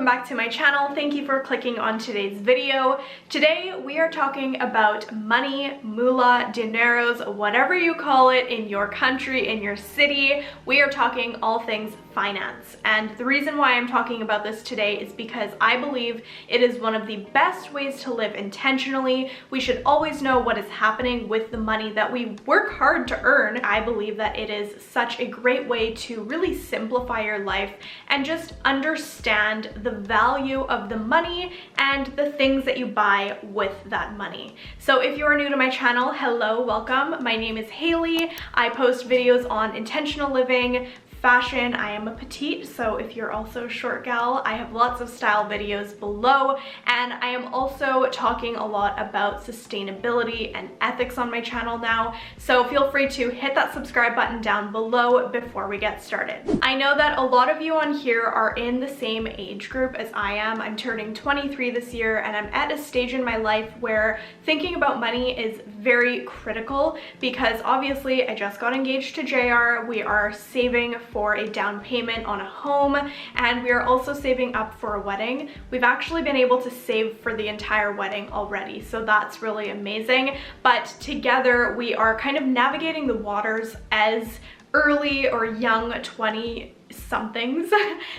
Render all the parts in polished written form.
welcome back to my channel. Thank you for clicking on today's video. Today we are talking about money, moolah, dineros, whatever you call it in your country, in your city. We are talking all things finance. And the reason why I'm talking about this today is because I believe it is one of the best ways to live intentionally. We should always know what is happening with the money that we work hard to earn. I believe that it is such a great way to really simplify your life and just understand the value of the money and the things that you buy with that money. So if you are new to my channel, hello, welcome. My name is Haley. I post videos on intentional living, fashion. I am a petite, so if you're also a short gal, I have lots of style videos below, and I am also talking a lot about sustainability and ethics on my channel now, so feel free to hit that subscribe button down below before we get started. I know that a lot of you on here are in the same age group as I am. I'm turning 23 this year, and I'm at a stage in my life where thinking about money is very critical because obviously I just got engaged to JR. We are saving for a down payment on a home, and we are also saving up for a wedding. We've actually been able to save for the entire wedding already, so that's really amazing. But together we are kind of navigating the waters as early or young 20 somethings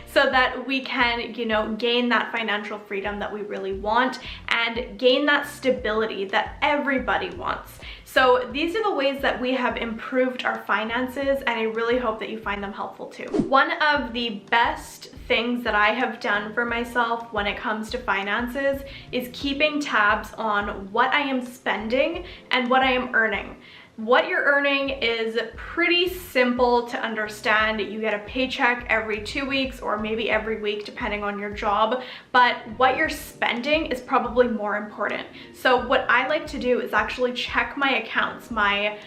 so that we can, gain that financial freedom that we really want and gain that stability that everybody wants. So these are the ways that we have improved our finances, and I really hope that you find them helpful too. One of the best things that I have done for myself when it comes to finances is keeping tabs on what I am spending and what I am earning. What you're earning is pretty simple to understand. You get a paycheck every 2 weeks or maybe every week depending on your job, but what you're spending is probably more important. So what I like to do is actually check my accounts, my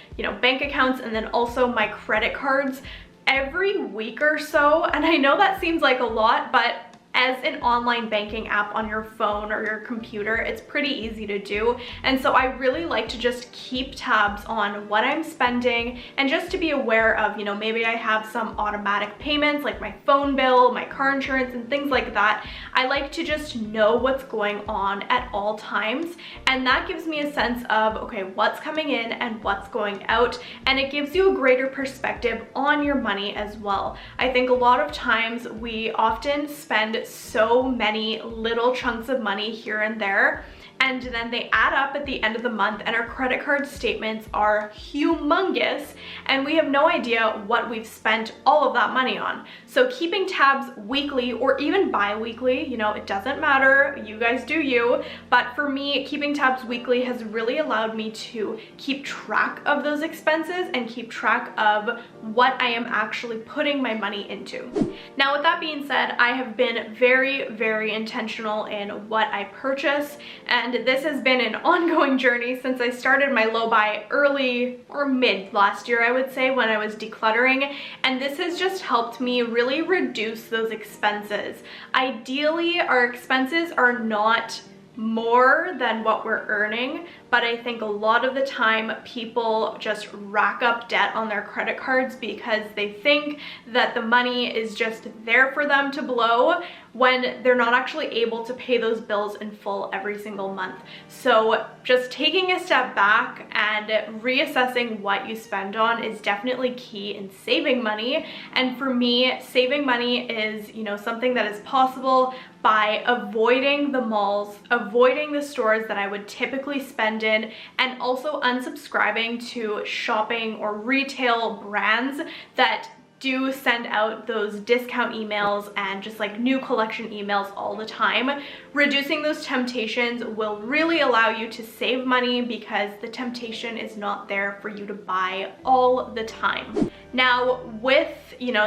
bank accounts, and then also my credit cards every week or so. And I know that seems like a lot, but as an online banking app on your phone or your computer, it's pretty easy to do. And so I really like to just keep tabs on what I'm spending and just to be aware of, maybe I have some automatic payments like my phone bill, my car insurance, and things like that. I like to just know what's going on at all times. And that gives me a sense of, okay, what's coming in and what's going out. And it gives you a greater perspective on your money as well. I think a lot of times we often spend so many little chunks of money here and there, and then they add up at the end of the month and our credit card statements are humongous and we have no idea what we've spent all of that money on. So keeping tabs weekly or even bi-weekly, it doesn't matter, you guys do you, but for me, keeping tabs weekly has really allowed me to keep track of those expenses and keep track of what I am actually putting my money into. Now, with that being said, I have been very, very intentional in what I purchase, and this has been an ongoing journey since I started my low buy early or mid last year, I would say, when I was decluttering, and this has just helped me really reduce those expenses. Ideally, our expenses are not more than what we're earning, but I think a lot of the time people just rack up debt on their credit cards because they think that the money is just there for them to blow when they're not actually able to pay those bills in full every single month. So just taking a step back and reassessing what you spend on is definitely key in saving money. And for me, saving money is, something that is possible by avoiding the malls, avoiding the stores that I would typically spend in, and also unsubscribing to shopping or retail brands that do send out those discount emails and just like new collection emails all the time. Reducing those temptations will really allow you to save money because the temptation is not there for you to buy all the time. Now, with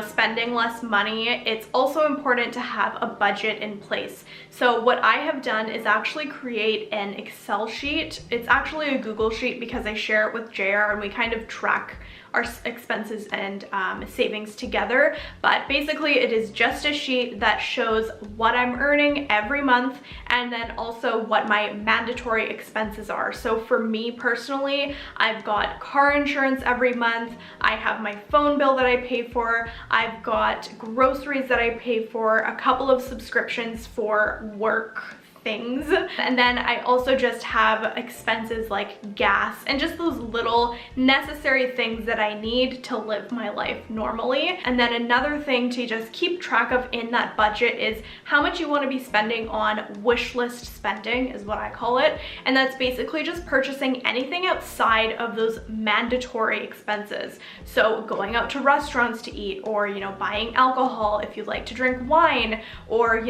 spending less money, it's also important to have a budget in place. So what I have done is actually create an Excel sheet. It's actually a Google sheet because I share it with JR and we kind of track our expenses and savings savings together, but basically it is just a sheet that shows what I'm earning every month and then also what my mandatory expenses are. So for me personally, I've got car insurance every month, I have my phone bill that I pay for, I've got groceries that I pay for, a couple of subscriptions for work things, and then I also just have expenses like gas and just those little necessary things that I need to live my life normally. And then another thing to just keep track of in that budget is how much you want to be spending on wish list spending, is what I call it, and that's basically just purchasing anything outside of those mandatory expenses. So going out to restaurants to eat, or buying alcohol if you like to drink wine, or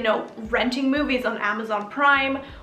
renting movies on Amazon Prime,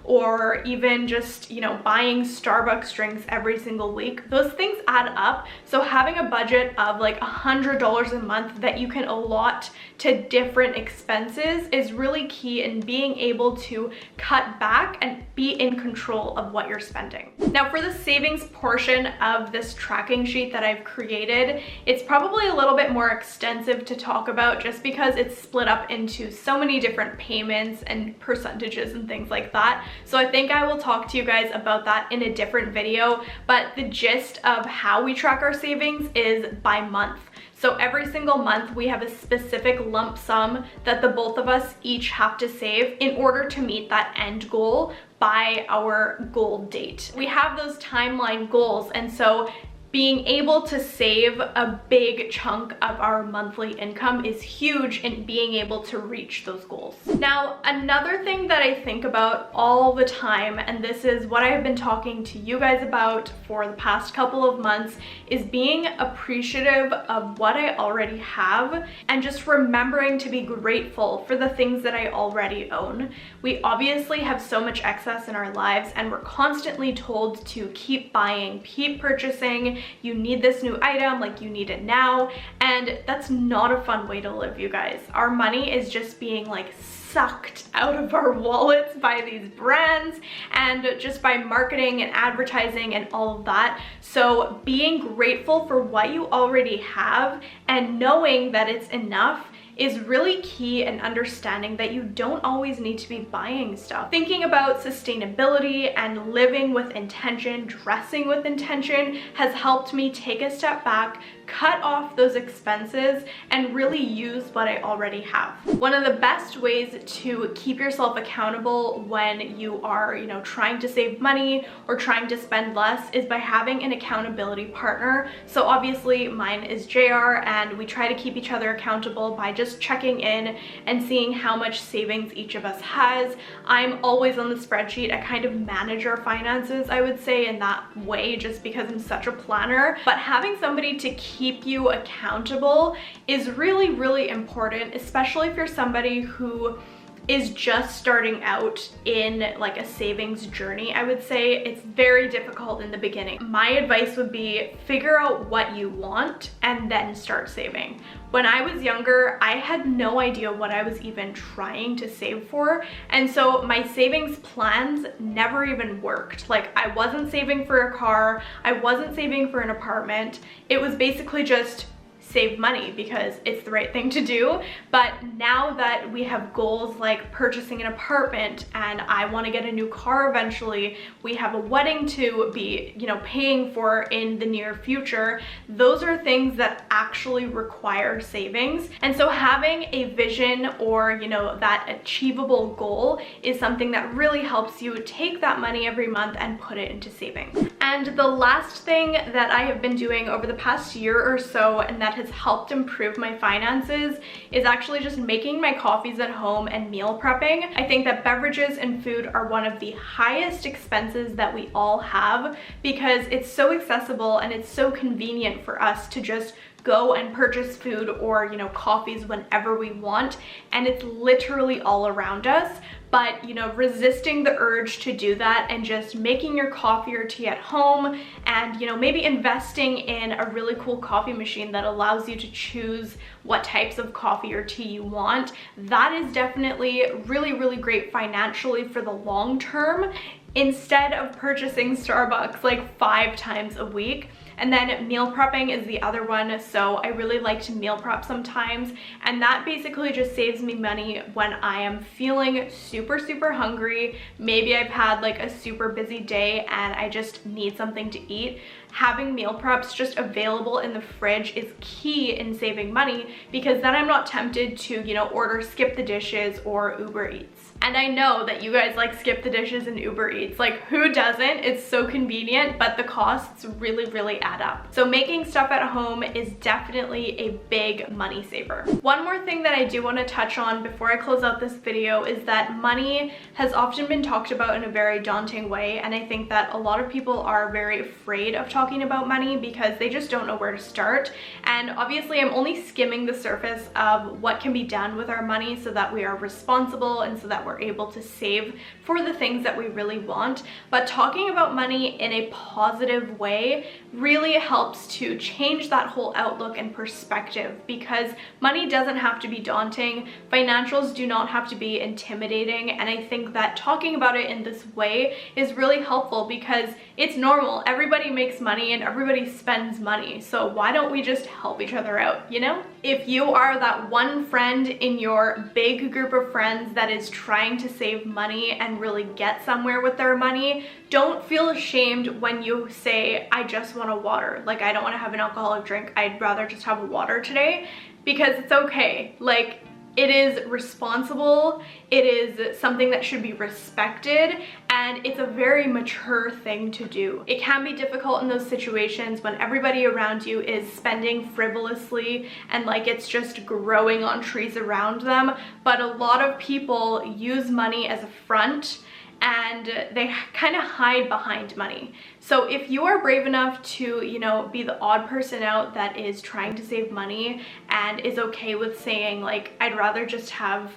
or even just buying Starbucks drinks every single week. Those things add up. So having a budget of like $100 a month that you can allot to different expenses is really key in being able to cut back and be in control of what you're spending. Now for the savings portion of this tracking sheet that I've created, it's probably a little bit more extensive to talk about just because it's split up into so many different payments and percentages and things like that. So I think I will talk to you guys about that in a different video, but the gist of how we track our savings is by month. So every single month we have a specific lump sum that the both of us each have to save in order to meet that end goal by our goal date. We have those timeline goals, and so being able to save a big chunk of our monthly income is huge in being able to reach those goals. Now, another thing that I think about all the time, and this is what I have been talking to you guys about for the past couple of months, is being appreciative of what I already have and just remembering to be grateful for the things that I already own. We obviously have so much excess in our lives, and we're constantly told to keep buying, keep purchasing. You need this new item, like you need it now, and that's not a fun way to live, you guys. Our money is just being like sucked out of our wallets by these brands and just by marketing and advertising and all of that. So being grateful for what you already have and knowing that it's enough is really key in understanding that you don't always need to be buying stuff. Thinking about sustainability and living with intention, dressing with intention has helped me take a step back, cut off those expenses, and really use what I already have. One of the best ways to keep yourself accountable when you are, trying to save money or trying to spend less is by having an accountability partner. So obviously mine is JR, and we try to keep each other accountable by just checking in and seeing how much savings each of us has. I'm always on the spreadsheet. I kind of manage our finances, I would say, in that way, just because I'm such a planner. But having somebody to keep you accountable is really, really important, especially if you're somebody who is just starting out in like a savings journey. I would say it's very difficult in the beginning. My advice would be figure out what you want and then start saving. When I was younger, I had no idea what I was even trying to save for, and so my savings plans never even worked. Like, I wasn't saving for a car, I wasn't saving for an apartment. It was basically just save money because it's the right thing to do. But now that we have goals like purchasing an apartment, and I want to get a new car eventually, we have a wedding to be, paying for in the near future, those are things that actually require savings. And so having a vision or, that achievable goal is something that really helps you take that money every month and put it into savings. And the last thing that I have been doing over the past year or so, and that has helped improve my finances, is actually just making my coffees at home and meal prepping. I think that beverages and food are one of the highest expenses that we all have because it's so accessible and it's so convenient for us to just go and purchase food or coffees whenever we want, and it's literally all around us. But resisting the urge to do that and just making your coffee or tea at home, and maybe investing in a really cool coffee machine that allows you to choose what types of coffee or tea you want, that is definitely really, really great financially for the long term, instead of purchasing Starbucks like 5 times a week. And then meal prepping is the other one. So I really like to meal prep sometimes, and that basically just saves me money when I am feeling super hungry. Maybe I've had like a super busy day and I just need something to eat. Having meal preps just available in the fridge is key in saving money, because then I'm not tempted to, you know, order skip the dishes or Uber Eats. And I know that you guys like skip the dishes and Uber Eats. Like, who doesn't? It's so convenient, but the costs really add up. So making stuff at home is definitely a big money saver. One more thing that I do want to touch on before I close out this video is that money has often been talked about in a very daunting way, and I think that a lot of people are very afraid of talking about money because they just don't know where to start. And obviously I'm only skimming the surface of what can be done with our money so that we are responsible and so that we're able to save for the things that we really want. But talking about money in a positive way really helps to change that whole outlook and perspective, because money doesn't have to be daunting. Financials do not have to be intimidating, and I think that talking about it in this way is really helpful because it's normal. Everybody makes money and everybody spends money, so why don't we just help each other out, you know? If you are that one friend in your big group of friends that is trying to save money and really get somewhere with their money, don't feel ashamed when you say, I just want a water. Like, I don't want to have an alcoholic drink. I'd rather just have a water today, because it's okay. Like, it is responsible, it is something that should be respected, and it's a very mature thing to do. It can be difficult in those situations when everybody around you is spending frivolously and like it's just growing on trees around them, but a lot of people use money as a front and they kind of hide behind money. So if you are brave enough to, you know, be the odd person out that is trying to save money and is okay with saying like, I'd rather just have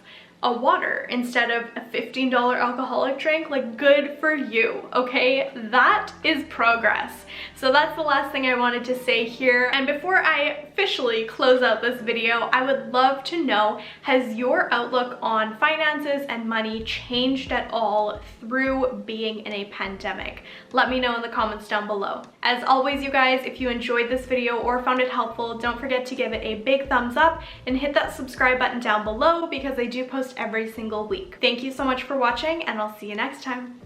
a water instead of a $15 alcoholic drink, like, good for you, okay? That is progress. So that's the last thing I wanted to say here. And before I officially close out this video, I would love to know, has your outlook on finances and money changed at all through being in a pandemic? Let me know in the comments down below. As always, you guys, if you enjoyed this video or found it helpful, don't forget to give it a big thumbs up and hit that subscribe button down below, because I do post every single week. Thank you so much for watching, and I'll see you next time.